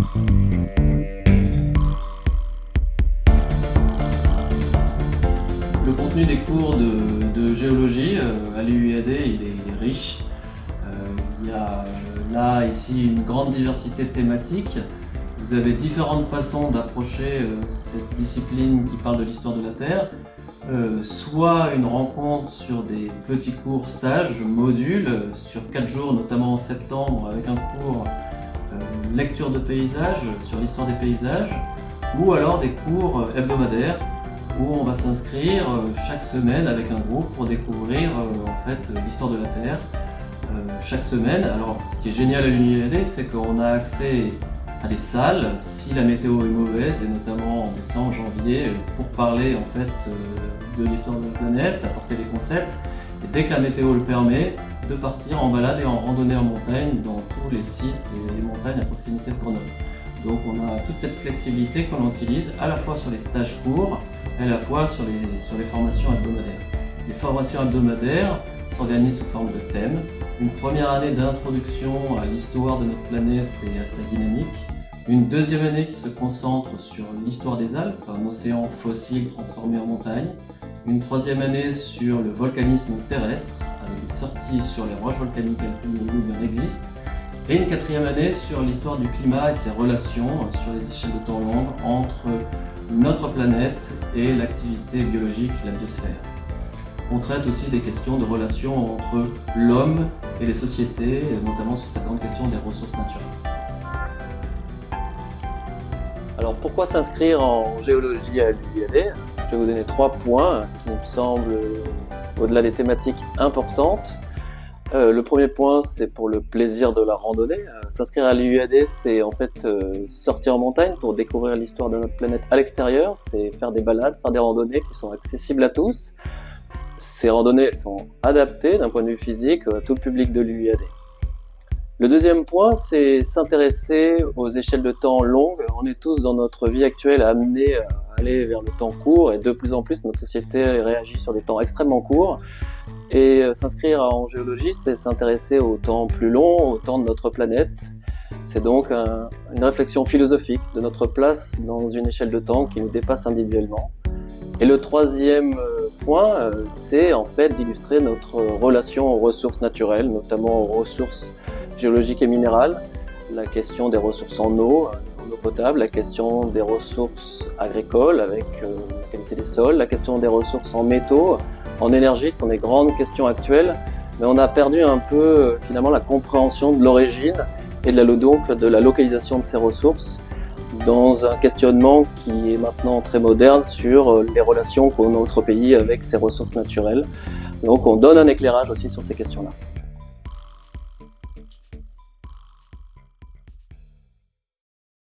Le contenu des cours de géologie à l'UIAD, il est riche. Il y a là, ici, une grande diversité thématique. Vous avez différentes façons d'approcher cette discipline qui parle de l'histoire de la Terre. Soit une rencontre sur des petits cours stages, modules, sur 4 jours, notamment en septembre, avec un cours lecture de paysages, sur l'histoire des paysages, ou alors des cours hebdomadaires, où on va s'inscrire chaque semaine avec un groupe pour découvrir en fait l'histoire de la Terre chaque semaine. Alors ce qui est génial à l'UIAD, c'est qu'on a accès à des salles si la météo est mauvaise, et notamment en décembre, janvier, pour parler en fait de l'histoire de la planète, apporter les concepts, et dès que la météo le permet, de partir en balade et en randonnée en montagne dans tous les sites et les montagnes à proximité de Grenoble. Donc on a toute cette flexibilité qu'on utilise à la fois sur les stages courts et à la fois sur les formations hebdomadaires. Les formations hebdomadaires s'organisent sous forme de thèmes. Une première année d'introduction à l'histoire de notre planète et à sa dynamique. Une deuxième année qui se concentre sur l'histoire des Alpes, un océan fossile transformé en montagne. Une troisième année sur le volcanisme terrestre, avec des sorties sur les roches volcaniques alpines où il en existe. Et une quatrième année sur l'histoire du climat et ses relations sur les échelles de temps longues entre notre planète et l'activité biologique, la biosphère. On traite aussi des questions de relations entre l'homme et les sociétés, notamment sur cette grande question des ressources naturelles. Alors pourquoi s'inscrire en géologie à l'UIAD? Je vais vous donner 3 points qui me semblent, au-delà des thématiques, importantes. Le premier point, c'est pour le plaisir de la randonnée. S'inscrire à l'UIAD, c'est en fait sortir en montagne pour découvrir l'histoire de notre planète à l'extérieur. C'est faire des balades, faire des randonnées qui sont accessibles à tous. Ces randonnées sont adaptées d'un point de vue physique à tout le public de l'UIAD. Le deuxième point, c'est s'intéresser aux échelles de temps longues. On est tous dans notre vie actuelle amenés à aller vers le temps court, et de plus en plus notre société réagit sur des temps extrêmement courts. Et s'inscrire en géologie, c'est s'intéresser au temps plus long, au temps de notre planète. C'est donc une réflexion philosophique de notre place dans une échelle de temps qui nous dépasse individuellement. Et le troisième point, c'est en fait d'illustrer notre relation aux ressources naturelles, notamment aux ressources géologiques et minérales, la question des ressources en eau potable, la question des ressources agricoles avec la qualité des sols, la question des ressources en métaux, en énergie, ce sont des grandes questions actuelles, mais on a perdu un peu finalement la compréhension de l'origine et de la localisation de ces ressources dans un questionnement qui est maintenant très moderne sur les relations qu'ont notre pays avec ses ressources naturelles. Donc on donne un éclairage aussi sur ces questions-là.